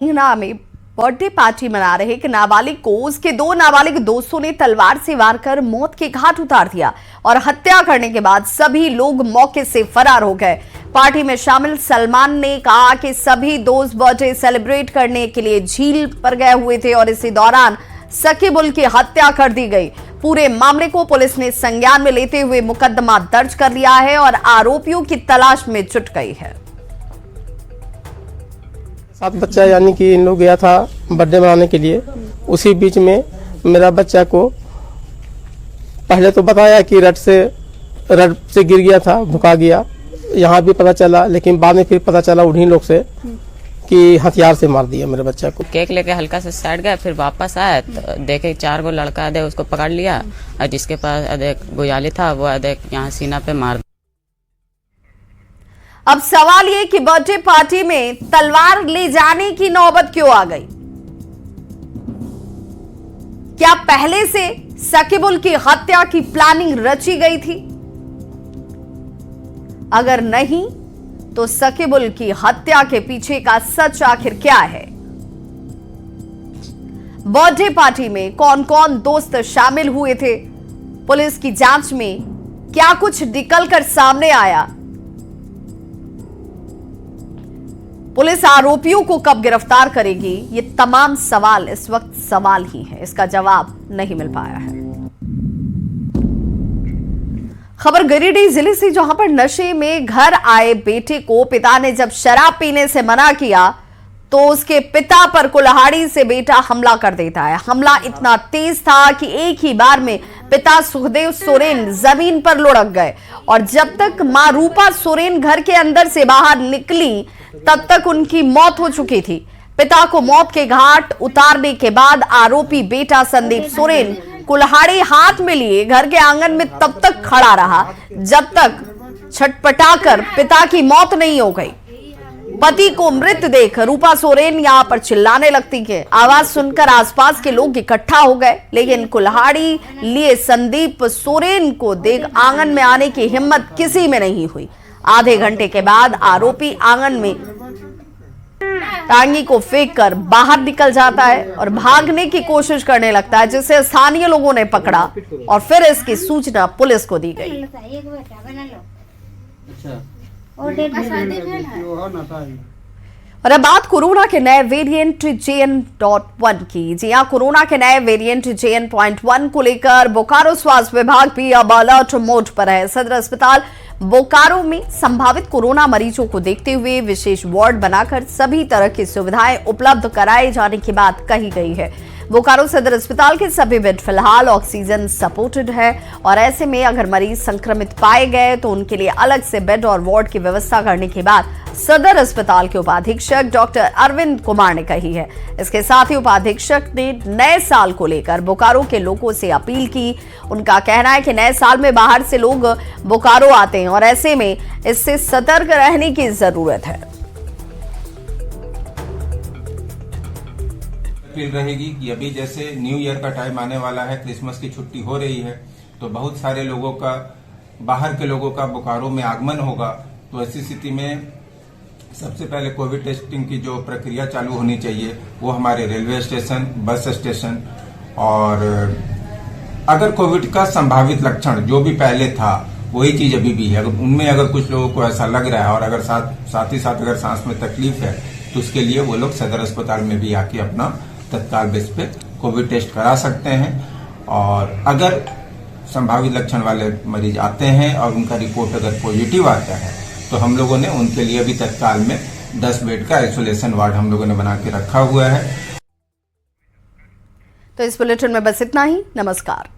हिंगना में birthday party मना रहे एक नाबालिग को उसके दो नाबालिग दोस्तों ने तलवार से वार कर मौत के घाट उतार दिया और हत्या करने के बाद सभी लोग मौके से फरार हो गए। पार्टी में शामिल सलमान ने कहा कि सभी दोस्त बर्थडे सेलिब्रेट करने के लिए झील पर गए हुए थे और इसी दौरान सकीबुल की हत्या कर दी गई। पूरे मामले को पुलिस ने संज्ञान में लेते हुए मुकदमा दर्ज कर लिया है और आरोपियों की तलाश में जुट गई है। 7 बच्चा यानी कि इन लोग गया था बर्थडे मनाने के लिए। उसी बीच में मेरा बच्चा को पहले तो बताया कि रड से गिर गया था, भुका गया, यहाँ भी पता चला, लेकिन बाद में फिर पता चला उन्हीं लोग से कि हथियार से मार दिया मेरे बच्चा को। केक लेके हल्का से साइड गया, फिर वापस आया तो देखे 4 गो लड़का आधे उसको पकड़ लिया और जिसके पास आधे गोयाली था वो आधे यहाँ सीना पे मार। अब सवाल ये कि बर्थडे पार्टी में तलवार ले जाने की नौबत क्यों आ गई? क्या पहले से सकीबुल की हत्या की प्लानिंग रची गई थी? अगर नहीं तो सकीबुल की हत्या के पीछे का सच आखिर क्या है? बर्थडे पार्टी में कौन कौन दोस्त शामिल हुए थे? पुलिस की जांच में क्या कुछ निकलकर सामने आया? पुलिस आरोपियों को कब गिरफ्तार करेगी? ये तमाम सवाल इस वक्त सवाल ही है, इसका जवाब नहीं मिल पाया है। खबर गिरिडीह जिले से, जहां पर नशे में घर आए बेटे को पिता ने जब शराब पीने से मना किया तो उसके पिता पर कुल्हाड़ी से बेटा हमला कर देता है। हमला इतना तेज था कि एक ही बार में पिता सुखदेव सोरेन जमीन पर लुढ़क गए और जब तक मां रूपा सोरेन घर के अंदर से बाहर निकली तब तक उनकी मौत हो चुकी थी। पिता को मौत के घाट उतारने के बाद आरोपी बेटा संदीप सोरेन कुल्हाड़ी हाथ में लिए घर के आंगन में तब तक खड़ा रहा जब तक छटपटाकर पिता की मौत नहीं हो गई। पति को मृत देख रूपा सोरेन यहां पर चिल्लाने लगती है। आवाज सुनकर आसपास के लोग इकट्ठा हो गए, लेकिन कुल्हाड़ी लिए संदीप सोरेन को देख आंगन में आने की हिम्मत किसी में नहीं हुई। आधे घंटे के बाद आरोपी आंगन में टांगी को फेंककर बाहर निकल जाता है और भागने की कोशिश करने लगता है, जिसे स्थानीय लोगों ने पकड़ा और फिर इसकी सूचना पुलिस को दी गई। और अब बात कोरोना के नए वेरिएंट JN.1 की। जी हां, कोरोना के नए वेरिएंट JN.1 को लेकर बोकारो स्वास्थ्य विभाग भी अब अलर्ट मोड पर है। सदर अस्पताल बोकारो में संभावित कोरोना मरीजों को देखते हुए विशेष वार्ड बनाकर सभी तरह की सुविधाएं उपलब्ध कराए जाने की बात कही गई है। बोकारो सदर अस्पताल के सभी बेड फिलहाल ऑक्सीजन सपोर्टेड है और ऐसे में अगर मरीज संक्रमित पाए गए तो उनके लिए अलग से बेड और वार्ड की व्यवस्था करने की बात सदर अस्पताल के उपाधीक्षक डॉक्टर अरविंद कुमार ने कही है। इसके साथ ही उपाधीक्षक ने नए साल को लेकर बोकारो के लोगों से अपील की। उनका कहना है कि नए साल में बाहर से लोग बोकारो आते हैं और ऐसे में इससे सतर्क रहने की जरूरत है। अपील रहेगी कि अभी जैसे न्यू ईयर का टाइम आने वाला है, क्रिसमस की छुट्टी हो रही है, तो बहुत सारे लोगों का, बाहर के लोगों का बोकारो में आगमन होगा। तो ऐसी स्थिति में सबसे पहले कोविड टेस्टिंग की जो प्रक्रिया चालू होनी चाहिए वो हमारे रेलवे स्टेशन, बस स्टेशन, और अगर कोविड का संभावित लक्षण जो भी पहले था वही चीज अभी भी है, उनमें अगर कुछ लोगों को ऐसा लग रहा है और अगर साथ ही साथ अगर सांस में तकलीफ है तो उसके लिए वो लोग सदर अस्पताल में भी आके अपना तत्काल बेस पे कोविड टेस्ट करा सकते हैं। और अगर संभावित लक्षण वाले मरीज आते हैं और उनका रिपोर्ट अगर पॉजिटिव आता है तो हम लोगों ने उनके लिए भी तत्काल में 10 बेड का आइसोलेशन वार्ड हम लोगों ने बना के रखा हुआ है। तो इस बुलेटिन में बस इतना ही। नमस्कार।